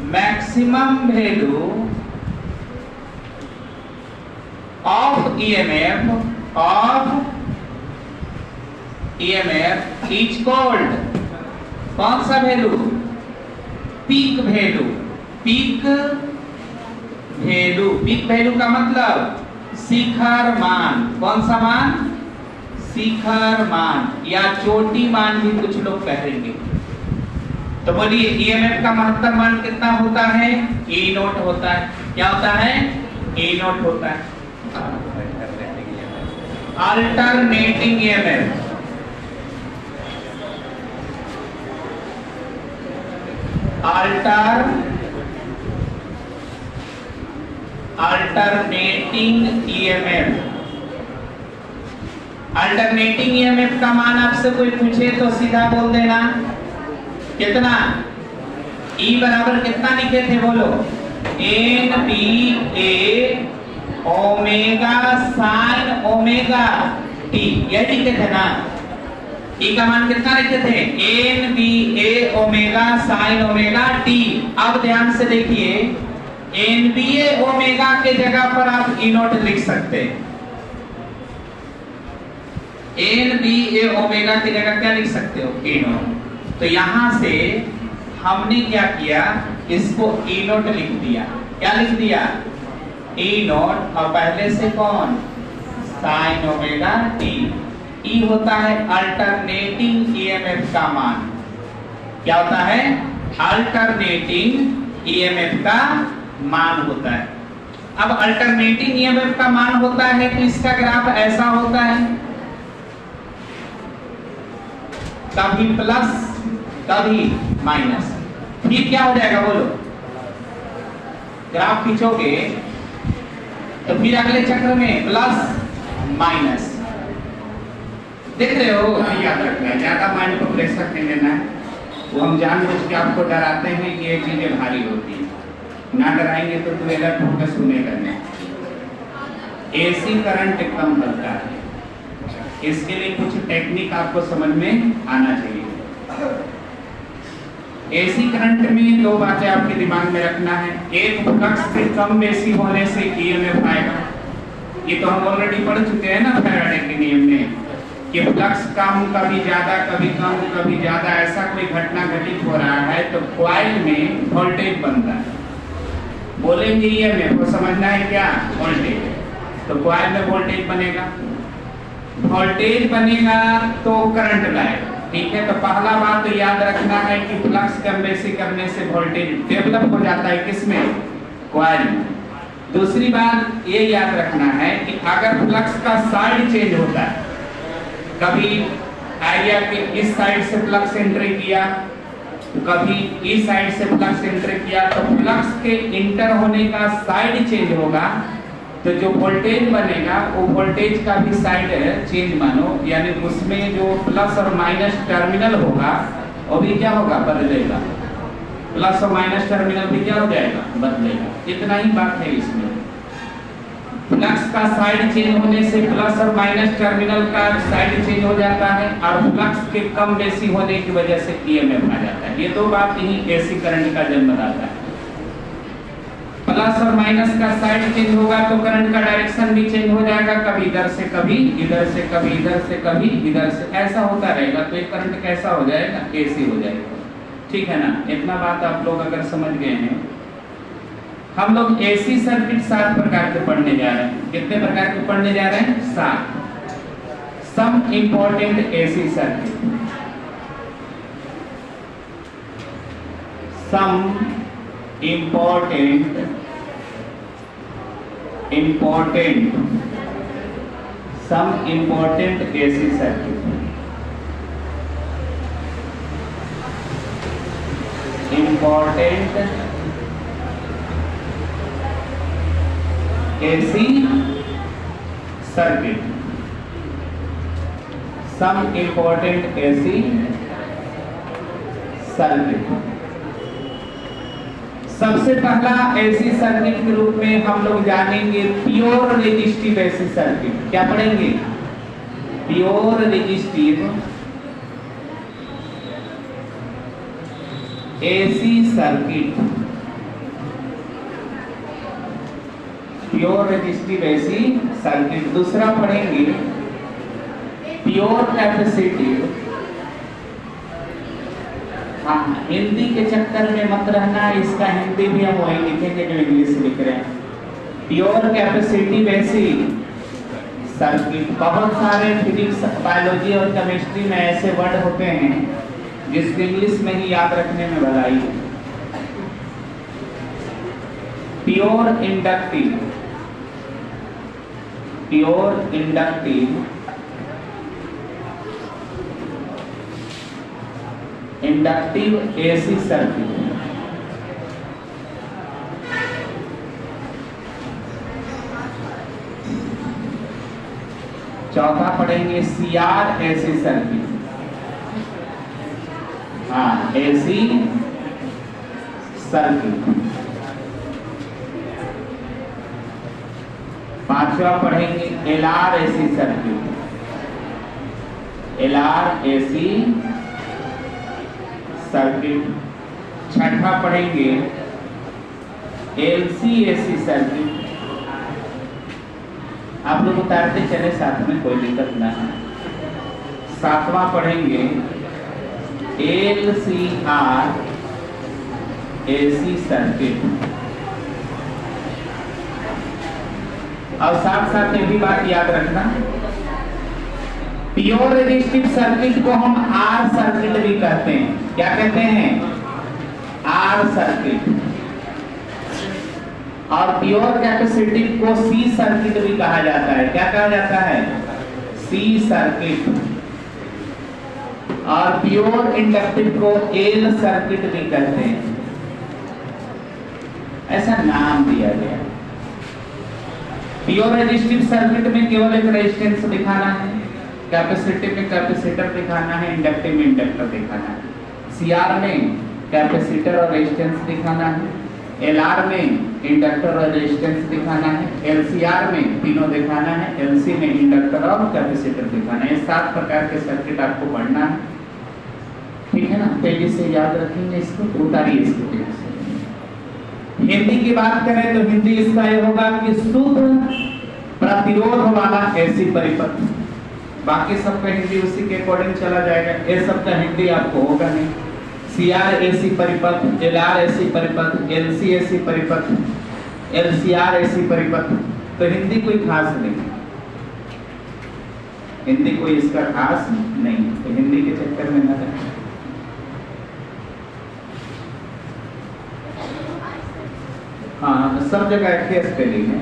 Speaker 1: Maximum value of EMF is called, कौन सा value? Peak value. Peak value का मतलब शिखर मान। कौन सा मान? शिखर मान या चोटी मान भी कुछ लोग कहेंगे। तो बोलिए ईएमएफ का महत्तम मान कितना होता है? E नोट होता है। क्या होता है? E नोट होता है। अल्टरनेटिंग ईएमएफ, अल्टरनेटिंग ईएमएफ का मान आपसे कोई पूछे तो सीधा बोल देना। कितना? E बराबर कितना लिखे थे बोलो? NBA omega sine omega T, यही लिखे थे ना? E का मान कितना लिखे थे? NBA omega sine omega t. अब ध्यान से देखिए, NBA ओमेगा के जगह पर आप E नोट लिख सकते हैं। NBA ओमेगा की जगह क्या लिख सकते हो? E note. तो यहां से हमने क्या किया, इसको E नोट लिख दिया। क्या लिख दिया? E नोट और पहले से कौन? Sign omega T. E होता है अल्टरनेटिंग ईएमएफ का मान। क्या होता है? अल्टरनेटिंग ईएमएफ का मान होता है। अब अल्टरनेटिंग ईएमएफ का मान होता है तो इसका ग्राफ ऐसा होता है, कभी प्लस कभी माइनस। फिर क्या हो जाएगा बोलो? ग्राफ खींचोगे तो फिर अगले चक्र में प्लस माइनस। देख रहे हो? याद रखना है, ज्यादा माइंड को प्रेशर नहीं देना है। वो हम जानबूझ के आपको डराते हैं कि ये चीजें भारी होती है। ना डराएंगे तो तू अलर्ट होकर सुनेगा नहीं। एसी करंट एकदम हल्का है, इसके लिए कुछ टेक्निक आपको समझ में आना चाहिए। एसी करंट में दो बातें आपके दिमाग में रखना है। एक, फ्लक्स के कम बेसी होने से ईएमएफ आएगा। ये तो हम ऑलरेडी पढ़ चुके हैं ना फैराडे के नियम में कि फ्लक्स कम कभी ज्यादा कभी कम कभी ज्यादा ऐसा कोई घटना घटित हो रहा है तो कॉइल में वोल्टेज बनता है। बोलेंगे ईएमएफ को समझना है क्या? वोल्टेज। तो कॉइल में वोल्टेज बनेगा, वोल्टेज बनेगा तो करंट लाएगा। ठीक है, तो पहला बात तो याद रखना है कि फ्लक्स कम बेसी करने से वोल्टेज डेवलप हो जाता है। किसमें? कॉइल में। दूसरी बात ये याद रखना है कि अगर फ्लक्स का साइड चेंज होता है, कभी एरिया के इस साइड से फ्लक्स एंट्री किया, कभी इस साइड से फ्लक्स एंट्री किया, तो फ्लक्स के इंटर होने का साइड चेंज होगा तो जो वोल्टेज बनेगा वो वोल्टेज का भी साइड चेंज मानो, यानी उसमें जो प्लस और माइनस टर्मिनल होगा वो भी क्या होगा? बदलेगा। प्लस और माइनस टर्मिनल भी क्या हो जाएगा? बदलेगा। इतना ही बात है इसमें। फ्लक्स का साइड चेंज होने से प्लस और माइनस टर्मिनल का साइड चेंज हो जाता है और फ्लक्स के कम बेसी होने की वजह से ईएमएफ आ जाता है। ये दो बात ही एसी करंट का जन्म दाता है। प्लस और माइनस का साइड चेंज होगा तो करंट का डायरेक्शन भी चेंज हो जाएगा, कभी इधर से कभी इधर से, कभी इधर से कभी इधर से, ऐसा होता रहेगा। तो एक करंट कैसा हो जाएगा? एसी हो जाएगा। ठीक है ना? इतना बात आप लोग अगर समझ गए हैं। हम लोग एसी सर्किट 7 प्रकार के पढ़ने जा रहे हैं। कितने प्रकार के पढ़ने जा रहे हैं? 7। Some important AC circuit. सम important some important AC circuit। important AC circuit। some important AC circuit। सबसे पहला एसी सर्किट के रूप में हम लोग जानेंगे प्योर रेजिस्टिव एसी सर्किट। क्या पढ़ेंगे? Pure resistive AC circuit. Pure resistive AC circuit. दूसरा पढ़ेंगे प्योर कैपेसिटिव। हाँ, हिंदी के चक्कर में मत रहना, इसका हिंदी भी हम वही लिखेंगे जो इंग्लिश लिख रहे हैं। Pure capacitive AC circuit. बहुत सारे फिजिक्स, बायोलॉजी और केमिस्ट्री में ऐसे वर्ड होते हैं जिसको इंग्लिश में ही याद रखने में भलाई है। Pure inductive, pure inductive, inductive AC circuit. चौथा पढ़ेंगे सीआर एसी सर्किट। हाँ, एसी सर्किट। पांचवा पढ़ेंगे LR AC circuit. LR AC circuit. छठा पढ़ेंगे एलसी एसी सर्किट। आप लोग उतारते चले साथ में, कोई दिक्कत ना है। सातवां पढ़ेंगे एलसीआर एसी सर्किट। और साथ साथ ये भी बात याद रखना, प्योर रेजिस्टिव सर्किट को हम आर सर्किट भी कहते हैं। क्या कहते हैं? R circuit. और प्योर कैपेसिटिव को सी सर्किट भी कहा जाता है। क्या कहा जाता है? C circuit. और प्योर इंडक्टिव को एल सर्किट भी कहते हैं। ऐसा नाम दिया गया। प्योर रेजिस्टिव सर्किट में केवल एक रेजिस्टेंस दिखाना है, कैपेसिटिव में कैपेसिटर दिखाना है, इंडक्टिव में इंडक्टर दिखाना है। सीआर में कैपेसिटर और रेजिस्टेंस दिखाना है, एलआर में इंडक्टर और रेजिस्टेंस दिखाना है, एलसीआर में तीनों दिखाना है, एलसी में इंडक्टर और कैपेसिटर दिखाना है। 7 प्रकार के सर्किट आपको पढ़ना है, ठीक है ना? तेजी से याद रखेंगे इसको, उतारिए इसको तेजी से। हिंदी की बात करें तो हिंदी इसका ये होगा कि शुद्ध प्रतिरोध वाला एसी परिपथ। बाकी सबका हिंदी उसी के अकॉर्डिंग चला जाएगा। ये सबका हिंदी आपको होगा नहीं। सीआर एसी परिपथ, एलआर एसी परिपथ, एलसी एसी परिपथ, एलसीआर एसी परिपथ। तो हिंदी कोई खास नहीं, हिंदी कोई इसका खास नहीं, तो हिंदी के चक्कर में न जाए। हाँ, सब जगह एक स्पेलिंग है।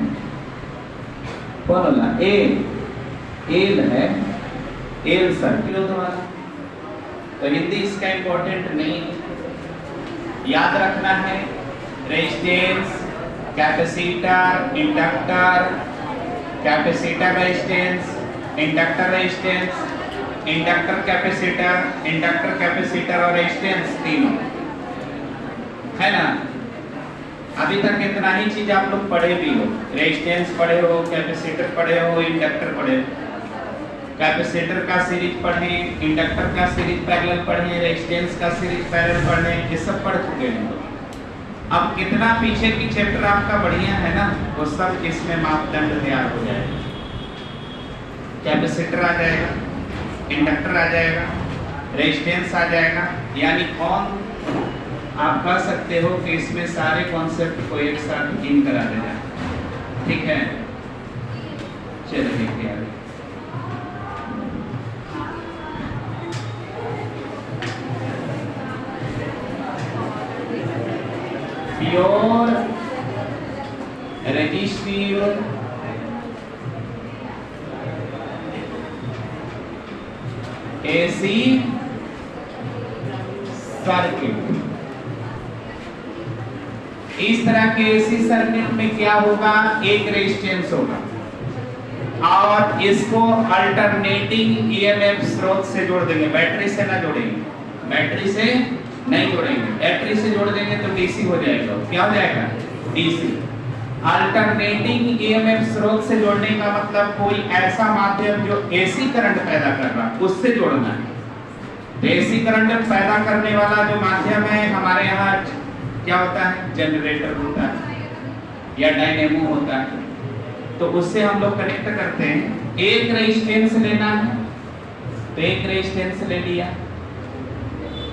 Speaker 1: कौन बोला? एल है, एल सर्किट वाला। तो हिंदी इसका इंपॉर्टेंट नहीं, याद रखना है resistance, capacitor, inductor, capacitor resistance, inductor resistance, inductor capacitor, inductor capacitor और रेजिस्टेंस तीनों, है ना? अभी तक इतना ही चीज आप लोग पढ़े भी हो। रेजिस्टेंस पढ़े हो, कैपेसिटर पढ़े हो, इंडक्टर पढ़े हो। कैपेसिटर का सीरीज पढ़े, इंडक्टर का सीरीज पैरेलल पढ़े, रेजिस्टेंस का सीरीज पैरेलल पढ़े, ये सब पढ़ चुके हैं। अब कितना पीछे की चैप्टर आपका बढ़िया है ना, वो सब इसमें मापदंड तैयार हो जाएगा। कैपेसिटर आ जाएगा, इंडक्टर आ जाएगा, रेजिस्टेंस आ जाएगा। यानी कौन आप कह सकते हो कि इसमें सारे कॉन्सेप्ट को एक साथ इन करा देना, ठीक है? चलिए देखिए आगे। Pure resistive AC circuit. इस तरह के एसी सर्किट में क्या होगा? एक रेजिस्टेंस होगा और इसको अल्टरनेटिंग ईएमएफ स्रोत से जोड़ देंगे। बैटरी से ना जोड़ेंगे, बैटरी से नहीं जोड़ेंगे। बैटरी से जोड़ देंगे तो डीसी हो जाएगा। क्या हो जाएगा? डीसी। अल्टरनेटिंग ईएमएफ स्रोत से जोड़ने का मतलब कोई ऐसा माध्यम जो एसी करंट पैदा कर रहा है उससे जोड़ना है। एसी करंट पैदा करने वाला जो माध्यम है हमारे यहाँ क्या होता है? जनरेटर होता है या डायनेमो होता है। तो उससे हम लोग कनेक्ट करते हैं। एक रेजिस्टेंस लेना है, तो एक रेजिस्टेंस ले लिया।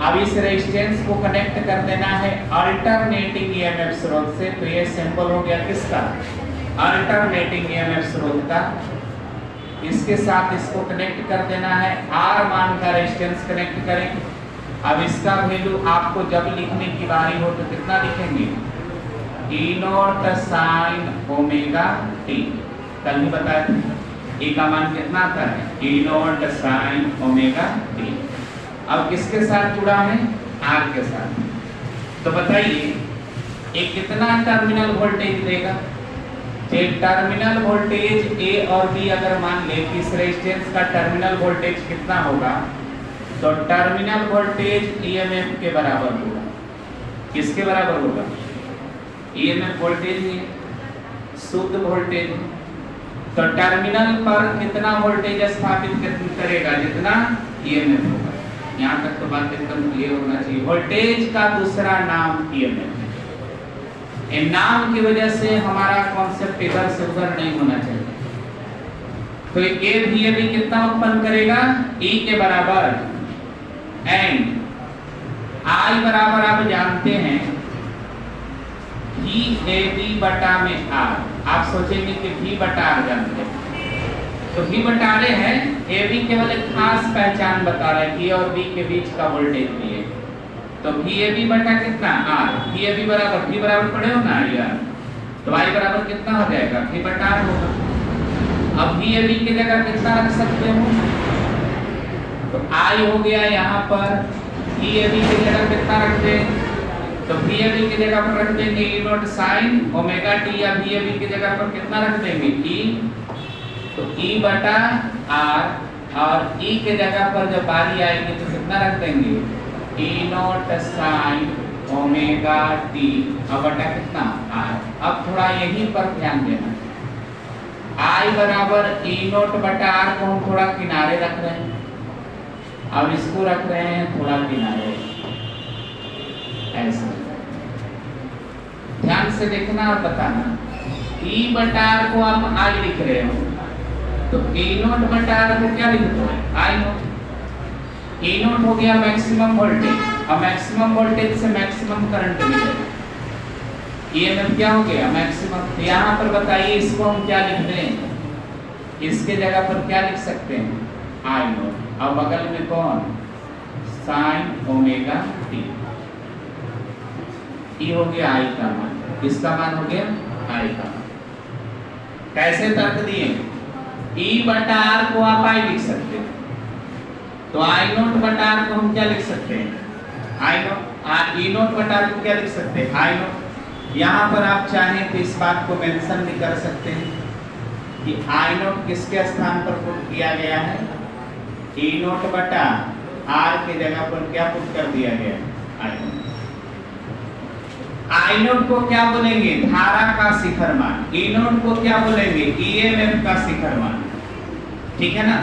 Speaker 1: अब इस रेजिस्टेंस को कनेक्ट कर देना है अल्टरनेटिंग ईएमएफ स्रोत से। तो ये सिंपल हो गया किसका, अल्टरनेटिंग ईएमएफ स्रोत का। इसके साथ इसको कनेक्ट कर देना है, आर मान का रेजिस्टेंस कनेक्ट करें। अब इसका वैल्यू आपको जब लिखने की बारी हो तो कितना लिखेंगे, ई नॉट साइन ओमेगा टी। कल ही बताया था ई का मान कितना आता है, ई नॉट साइन ओमेगा टी। अब किसके साथ जुड़ा है, आर के साथ। तो बताइए ये कितना टर्मिनल वोल्टेज देगा। टर्मिनल वोल्टेज ए और बी अगर मान ले कि इस रेजिस्टेंस का टर्मिनल वोल्टेज कितना होगा, तो टर्मिनल वोल्टेज ईएमएफ के बराबर होगा। किसके बराबर होगा, ईएमएफ वोल्टेज ही शुद्ध वोल्टेज। तो टर्मिनल पर कितना वोल्टेज स्थापित करेगा, जितना ईएमएफ होगा। यहाँ तक तो बात एकदम क्लियर होना चाहिए। वोल्टेज का दूसरा नाम ईएमएफ है। इन नाम की वजह से हमारा कॉन्सेप्ट इधर से उधर नहीं होना चाहिए। तो ए भी अभी कितना उत्पन्न करेगा, ई के बराबर, एंड आई बराबर आप जानते हैं भी ए बी बटा में आर। आप सोचेंगे कि भी बटा आर जानते हैं, तो भी बटा रहे हैं, ए बी केवल एक खास पहचान बता रहे हैं कि और बी के बीच का वोल्टेज भी है। तो भी ए बी बटा कितना, आर। भी ए बी बराबर, भी बराबर पड़े हो ना यार, तो आई बराबर कितना हो जाएगा, भी बटा आर होगा। अब भी ए बी की जगह कितना रख सकते हो, तो आई हो गया यहाँ पर, भी ए बी की जगह कितना रख दें, तो भी ए बी की जगह पर रख देंगे ई नॉट साइन ओमेगा टी, या भी ए बी की जगह पर कितना रख देंगे, ई। तो ई बटा आर, और ई के जगह पर जब बारी आएगी तो कितना रख देंगे, ई नॉट साइन ओमेगा टी, और बटा कितना, आर। अब थोड़ा यहीं पर ध्यान देना, आई बराबर ई नॉट बटा आर को हम थोड़ा किनारे रख रहे हैं। अब इसको रख रहे हैं थोड़ा किनारे, ऐसा ध्यान से देखना और बताना। ई बटा आर को आप आई लिख रहे हो, तो ई नॉट बटा आर को क्या लिखते हैं, आई नॉट। ई नॉट हो गया मैक्सिमम वोल्टेज, और मैक्सिमम वोल्टेज से मैक्सिमम करंट मिलेगा। ईएमएफ क्या हो गया, मैक्सिमम। तो यहाँ पर बताइए इसको हम क्या लिख दें, इसके जगह पर क्या लिख सकते हैं, आई नॉट, और बगल में कौन, साइन ओमेगा टी। ई हो गया आई का मान, इसका मान हो गया आई का मान। कैसे तर्क दिए, ई बटा आर को आप आई लिख सकते हैं, तो आई नॉट बटा आर को हम क्या लिख सकते हैं, आई नॉट। ई नॉट बटा आर को क्या लिख सकते हैं, आई नॉट। यहाँ पर आप चाहें तो इस बात को मेंशन भी कर सकते हैं कि आई नॉट किसके स्थान पर पुट किया गया है, ई नॉट बटा आर के जगह पर क्या पुट कर दिया गया, आई नॉट। आई नॉट को क्या बोलेंगे, धारा का शिखर मान। ई नॉट को क्या बोलेंगे, ईएमएफ का शिखर मान। ठीक है ना।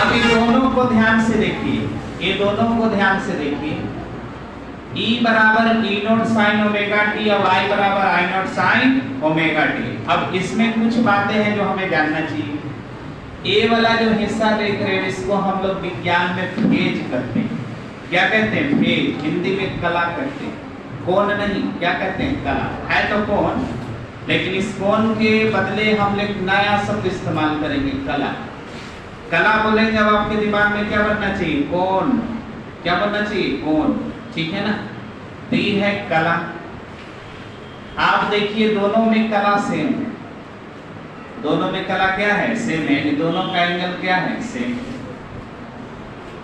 Speaker 1: अब ये दोनों को ध्यान से देखिए, ये दोनों को ध्यान से देखिए। ई बराबर ई नॉट साइन ओमेगा टी, और आई बराबर आई नॉट साइन ओमेगा टी। अब इसमें कुछ बातें हैं जो हमें जानना चाहिए। ए वाला जो हिस्सा देख रहे हैं, इसको हम लोग विज्ञान में फेज कहते हैं। क्या कहते हैं, फेज। हिंदी में कला कहते हैं, कोण नहीं, क्या कहते हैं, कला है तो कोण, लेकिन इस कोण के बदले हम लोग नया शब्द इस्तेमाल करेंगे, कला। कला बोलेंगे, अब आपके दिमाग में क्या बनना चाहिए, कोण। क्या बनना चाहिए, कोण। ठीक है ना। तो ये है कला। आप देखिए दोनों में कला सेम है, दोनों में कला क्या है, सेम है। दोनों का एंगल क्या है, सेम।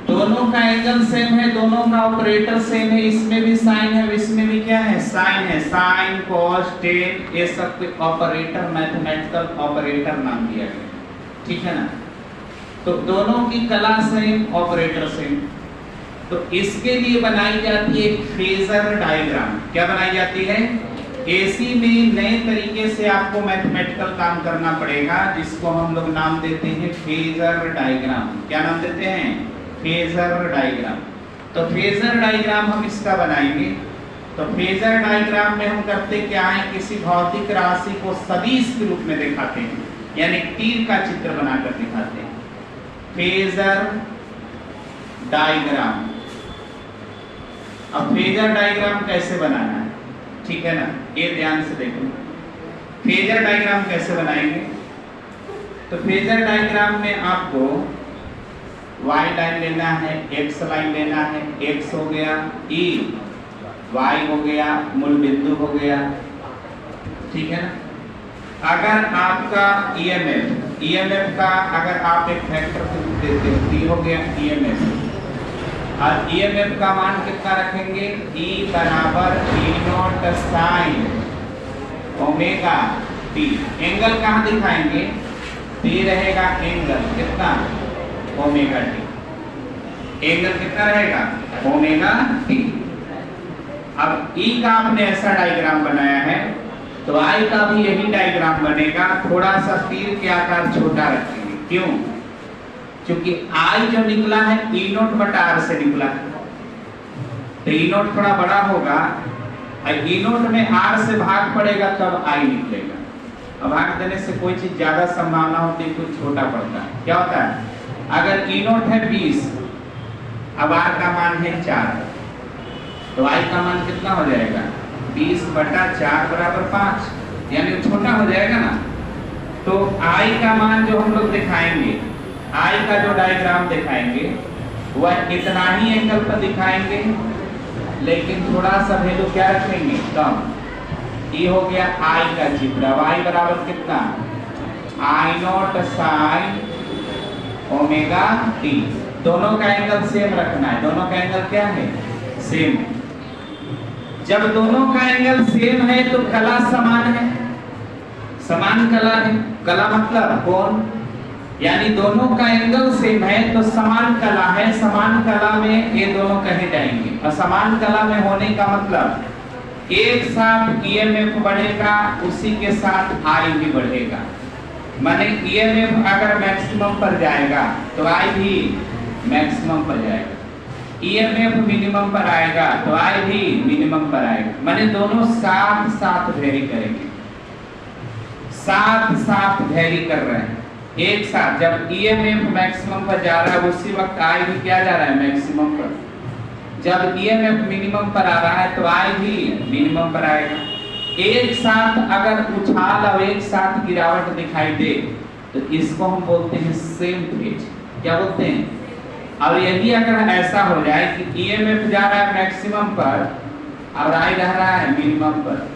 Speaker 1: दोनों का एंगल सेम है, दोनों का ऑपरेटर सेम है। इसमें भी साइन है, इसमें भी क्या है, साइन है। साइन, कॉस, टेन, ये सब के ऑपरेटर, मैथमेटिकल ऑपरेटर नाम दिया गया। ठीक है ना। तो दोनों की कला सेम, ऑपरेटर सेम। तो इसके लिए बनाई जाती है फेजर डायग्राम। क्या बनाई जाती है, एसी में नए तरीके से आपको मैथमेटिकल काम करना पड़ेगा, जिसको हम लोग नाम देते हैं फेजर डायग्राम। क्या नाम देते हैं, फेजर डायग्राम। तो फेजर डायग्राम हम इसका बनाएंगे। तो फेजर डायग्राम में हम करते क्या है, किसी भौतिक राशि को सदिश के रूप में दिखाते हैं। यानी तीर का चित्र बनाकर दिखाते हैं। Phasor diagram. अब फेजर डायग्राम कैसे बनाना है, ठीक है ना, ये ध्यान से देखो। फेजर डायग्राम कैसे बनाएंगे, तो फेजर डायग्राम में आपको y लाइन लेना है, x लाइन लेना है, x हो गया e, y हो गया मूल बिंदु हो गया, ठीक है ना। अगर आपका EMF का अगर आप एक फैक्टर देते हो, T हो गया EMF, और EMF का मान कितना रखेंगे, E बराबर E0 sine omega T। Angle कहाँ दिखाएंगे, T रहेगा एंगल कितना, ओमेगा T। एंगल कितना रहेगा, ओमेगा T। अब E का आपने ऐसा डायग्राम बनाया है, तो I का भी यही डायग्राम बनेगा, थोड़ा सा तीर के आकार छोटा रखेंगे। क्यों, क्योंकि I जो निकला है E0 बटा R से निकला है, तो E0 थोड़ा बड़ा होगा, E0 में R से भाग पड़ेगा तब I निकलेगा। अब भाग देने से कोई चीज ज्यादा संभावना होती है, कुछ छोटा पड़ता है। क्या होता है, अगर E0 है 20, अब R का मान है 4, तो I का मान कितना हो जाएगा, 20 बटा 4 बराबर 5, यानी छोटा हो जाएगा ना। तो I का मान जो हम लोग दिखाएंगे, I का जो डायग्राम दिखाएंगे वह इतना ही एंगल पर दिखाएंगे, लेकिन थोड़ा सा वैल्यू क्या रखेंगे, कम। ये हो गया I का चित्र। Y बराबर कितना, I0 साइन ओमेगा T। दोनों का एंगल सेम रखना है, दोनों का एंगल क्या है, सेम। जब दोनों का एंगल सेम है तो कला समान है, समान कला है। कला मतलब कोण, यानी दोनों का एंगल सेम है तो समान कला है। समान कला में ये दोनों कहे जाएंगे, और समान कला में होने का मतलब एक साथ EMF बढ़ेगा, उसी के साथ I भी बढ़ेगा। माने EMF अगर मैक्सिमम पर जाएगा तो I भी मैक्सिमम पर जाएगा, EMF मिनिमम पर आएगा तो I भी मिनिमम पर आएगा। माने दोनों साथ साथ वेरी करेंगे, साथ साथ वेरी कर रहे हैं एक साथ। जब EMF मैक्सिमम पर जा रहा है उसी वक्त I भी क्या जा रहा है, मैक्सिमम पर। जब EMF मिनिमम पर आ रहा है तो I भी मिनिमम पर आएगा। एक साथ अगर उछाल और एक साथ गिरावट दिखाई दे तो इसको हम बोलते हैं सेम फेज। क्या बोलते हैं, और यही अगर ऐसा हो जाए कि EMF जा रहा है मैक्सिमम पर और I रह रहा है मिनिमम पर,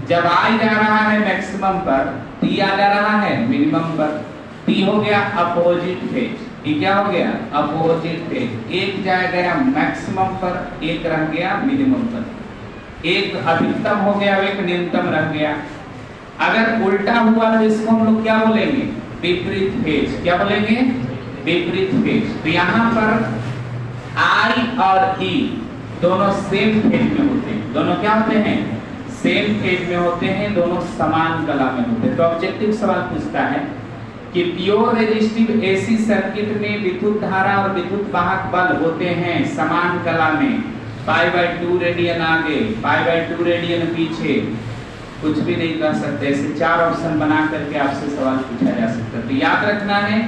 Speaker 1: जब I जा रहा है मैक्सिमम पर, T आ जा रहा है मिनिमम पर, T हो गया अपोजिट फेज। ये क्या हो गया, अपोजिट फेज। एक जाया गया मैक्सिमम पर, एक रह गया मिनिमम पर, एक अधिकतम हो गया, एक न्यूनतम रह गया। अगर उल्टा हुआ तो इसको हम लोग क्या बोलेंगे, विपरीत फेज। क्या बोलेंगे, विपरीत फेज। तो यहाँ पर I और E दोनों सेम फेज में होते हैं। दोनों क्या होते हैं, सेम फेज में होते हैं, दोनों समान कला में होते हैं। तो ऑब्जेक्टिव सवाल पूछता है कि प्योर रेजिस्टिव AC सर्किट में विद्युत धारा और विद्युत वाहक बल होते हैं समान कला में। π/2 रेडियन आगे, π/2 रेडियन पीछे, कुछ भी नहीं कर सकते। ऐसे 4 ऑप्शन बना करके आपसे सवाल पूछा जा सकता है। तो याद रखना है,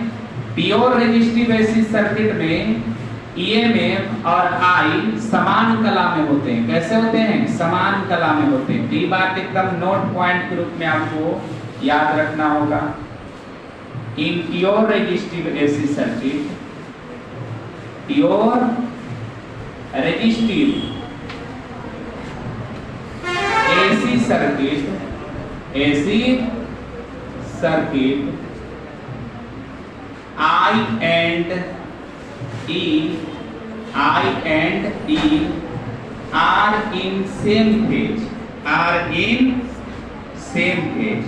Speaker 1: प्योर रेजिस्टिव AC सर्किट में EMF और I समान कला में होते हैं। कैसे होते हैं, समान कला में होते हैं। ये बात एकदम नोट पॉइंट के रूप में आपको याद रखना होगा। In pure resistive AC circuit, pure resistive AC circuit, AC circuit I and E are in same phase, are in same phase,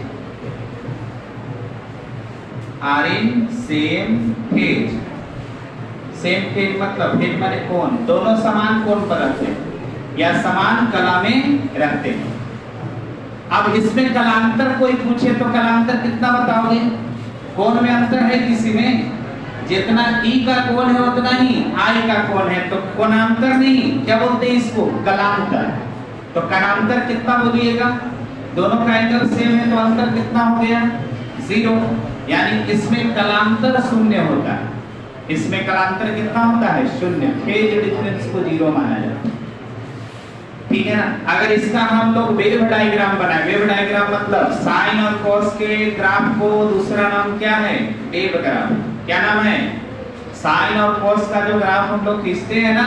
Speaker 1: are in same phase। Same phase मतलब फेज माने कोण, दोनों समान कोण पर रहते हैं या समान कला में रहते हैं। अब इसमें कलांतर कोई पूछे तो कलांतर कितना बताओगे, कोण में अंतर है किसी में, जितना E का कोण है उतना ही I का कोण है, तो कोणांतर नहीं, क्या बोलते हैं इसको, कलांतर। तो कलांतर कितना बोलिएगा, दोनों का एंगल सेम है तो अंतर कितना हो गया, 0, यानी इसमें कलांतर शून्य होता है। इसमें कलांतर कितना होता है? शून्य। फेज डिफरेंस को 0 माना जाता है। ठीक है ना। अगर इसका हम लोग वेव डायग्राम बनाए, वेव डायग्राम मतलब साइन और कॉस के ग्राफ को दूसरा नाम क्या है? Wave graph. क्या नाम है? साइन और कॉस का जो ग्राफ हम लोग खींचते हैं ना,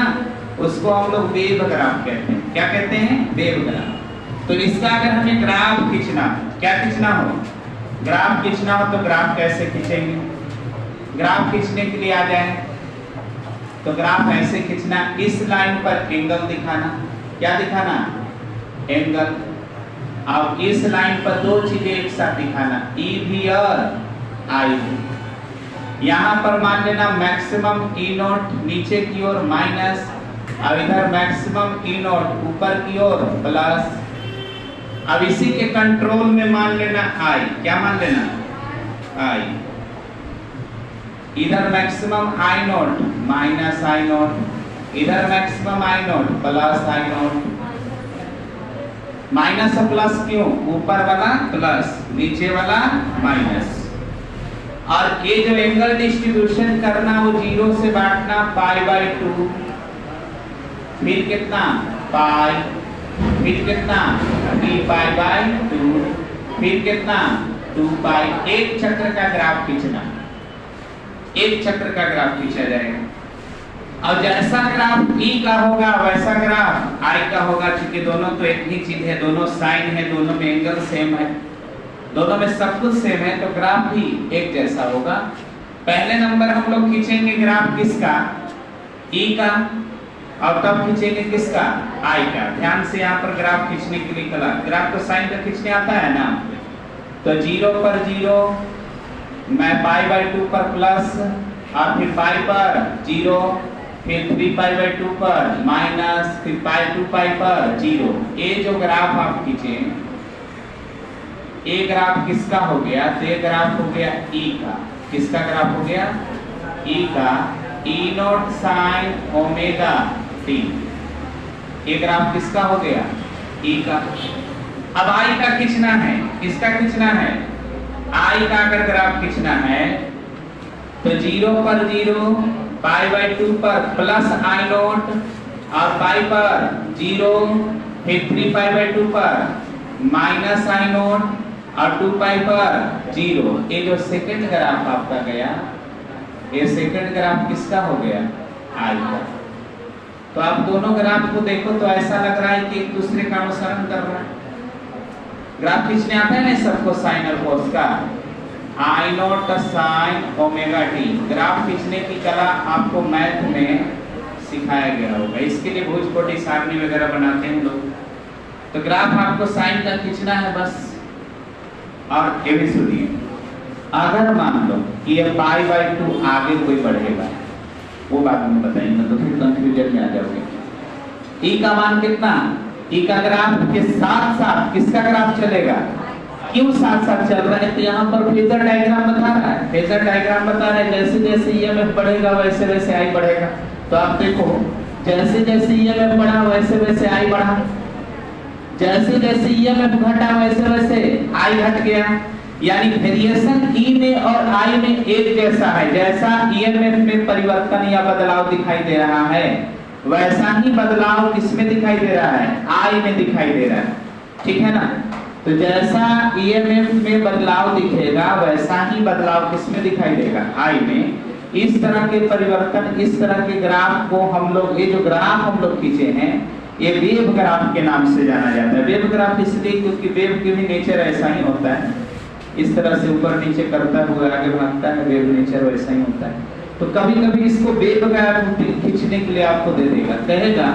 Speaker 1: उसको हम लोग वेव ग्राफ कहते हैं। क्या कहते हैं? Wave graph. तो इसका अगर हमें ग्राफ खींचना, क्या खींचना हो? ग्राफ खींचना हो तो ग्राफ कैसे खींचेंगे? ग्राफ खींचने के लिए आ जाए तो ग्राफ ऐसे खींचना, इस लाइन पर एंगल दिखाना। क्या दिखाना? एंगल। अब इस लाइन पर दो चीजें एक साथ दिखाना, ई भी और आई भी। यहां पर मान लेना मैक्सिमम ई नॉट नीचे की ओर माइनस, अब इधर मैक्सिमम ई नॉट ऊपर की ओर प्लस। अब इसी के कंट्रोल में मान लेना आई। क्या मान लेना? आई। इधर maximum I naught minus I naught, इधर maximum I naught plus I naught. Minus और प्लस क्यों? ऊपर वाला प्लस, नीचे वाला माइनस। और ये जो एंगल डिस्ट्रीब्यूशन करना वो 0 से बांटना π/2, फिर कितना? पाई, फिर कितना? dπ/2, फिर कितना? 2π। एक चक्र का ग्राफ खींचना, एक चक्र का ग्राफ खींचा जाएगा। और जैसा ग्राफ E का होगा वैसा ग्राफ I का होगा, क्योंकि दोनों तो एक ही चीज है, दोनों साइन है, दोनों में एंगल सेम है, दोनों में सब कुछ सेम है, तो ग्राफ भी एक जैसा होगा। पहले नंबर हम लोग खींचेंगे ग्राफ किसका? E का। और तब खींचेंगे किसका? I का। ध्यान से यहाँ पर ग्राफ खींचने के लिए कला, ग्राफ तो साइन का खींचने आता है ना, तो 0 पर 0, मैं π/2 पर प्लस, और फिर पाई पर 0, फिर 3π/2 पर माइनस, फिर π/2π पर 0। ये जो ग्राफ आप खींचे, ये ग्राफ किसका हो गया? तो ये ग्राफ हो गया E का। किसका ग्राफ हो गया? E का। E0 sin omega t। ये ग्राफ किसका हो गया? E का। अब I का खींचना है। किसका खींचना है? I का अगर ग्राफ खींचना है तो 0 पर 0, π/2 पर प्लस आई नॉट, और पाई पर 0, फिर 3π/2 पर माइनस आई नॉट, और 2π पर 0। ये जो सेकंड ग्राफ आपका गया, ये सेकंड ग्राफ किसका हो गया? आई का। तो आप दोनों ग्राफ को देखो तो ऐसा लग रहा है कि एक दूसरे का अनुसरण कर रहा है। ग्राफ खींचने आता है ना सबको, साइन और कॉस का। I0 sin omega t। Graph खींचने की कला आपको मैथ में सिखाया गया होगा, इसके लिए भोजपुरी सारणी वगैरह बनाते हैं लोग। तो ग्राफ आपको साइन का खींचना है बस। और ये भी सुनिए, अगर मान लो कि ये π/2 आगे कोई बढ़ेगा, वो बात में बताएंगे तो फिर कंफ्यूजन में आ जाओगे। E का मान कितना? E का ग्राफ के साथ साथ किसका ग्राफ चलेगा? क्यों साथ साथ चल रहा है? तो यहाँ पर फेजर डायग्राम बता रहा है। फेजर डायग्राम बता रहा है जैसे जैसे ईएमएफ बढ़ेगा वैसे वैसे आई बढ़ेगा। तो आप देखो, जैसे जैसे ईएमएफ बढ़ा वैसे वैसे आई बढ़ा, जैसे जैसे ईएमएफ घटा वैसे वैसे आई घट गया। यानी वेरिएशन ई में और आई में एक जैसा है। जैसा ईएमएफ में परिवर्तन या बदलाव दिखाई दे रहा है, वैसा ही बदलाव किसमें दिखाई दे रहा है? आई में दिखाई दे रहा है। ठीक है ना। तो जैसा ईएमएफ में बदलाव दिखेगा वैसा ही बदलाव किसमें दिखाई देगा? आई में। इस तरह के परिवर्तन, इस तरह के ग्राफ को हम लोग, ये जो ग्राफ हम लोग खींचे हैं, ये वेव ग्राफ के नाम से जाना जाता है। वेव ग्राफ इसलिए क्योंकि वेव की भी नेचर ऐसा ही होता है, इस तरह से ऊपर नीचे करता हुआ आगे भागता है, वेव नेचर वैसा ही होता है। तो कभी कभी इसको वेव ग्राफ खींचने के लिए आपको दे देगा, कहेगा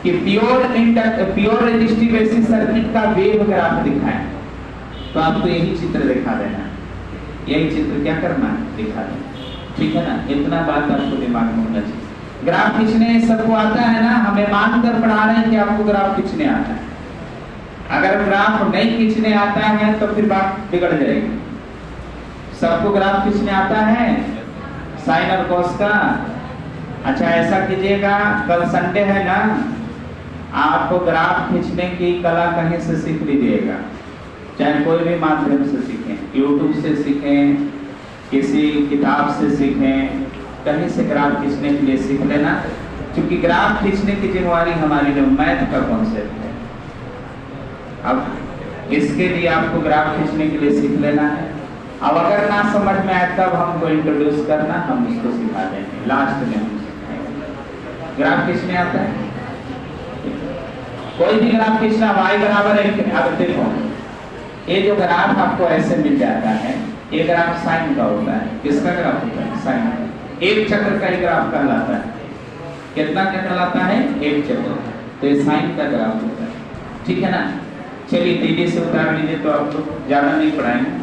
Speaker 1: कि प्योर रेजिस्टिव एसी सर्किट का वेव ग्राफ दिखाएं, तो आपको यही चित्र दिखा देना, यही चित्र क्या करना है? दिखा देना। ठीक है ना। इतना बात आपको दिमाग में होना चाहिए। ग्राफ खींचने सबको आता है ना, हमें मानकर पढ़ा रहे हैं कि आपको ग्राफ खींचने आता है। अगर ग्राफ नहीं खींचने आता है तो फिर बात बिगड़ जाएगी। सबको ग्राफ खींचने आता है साइन और कॉस का? अच्छा ऐसा कीजिएगा, कल संडे है ना, आपको ग्राफ खींचने की कला कहीं से सीख लीजिएगा। चाहे कोई भी माध्यम से सीखें, यूट्यूब से सीखें, किसी किताब से सीखें, कहीं से ग्राफ खींचने के लिए सीख लेना, क्योंकि ग्राफ खींचने की जिम्मेवारी हमारी जो मैथ का कॉन्सेप्ट है। अब इसके लिए आपको ग्राफ खींचने के लिए सीख लेना है। अब अगर ना समझ में आए तब हमको इंट्रोड्यूस करना, हम उसको सिखा देंगे, लास्ट में हम सिखाएंगे। ग्राफ खींचने आता है? कोई भी ग्राफ खींचना, y बराबर है। अब देखो, ये जो ग्राफ आपको ऐसे मिल जाता है, ये ग्राफ साइन का होता है। किसका ग्राफ होता है? साइन। एक चक्र का ही ग्राफ कहलाता है। कितना कहलाता है? एक चक्र। तो ये साइन का ग्राफ होता है, ठीक है ना। चलिए तेजी से उतार लीजिए, तो आप लोग ज्यादा नहीं पढ़ाएंगे।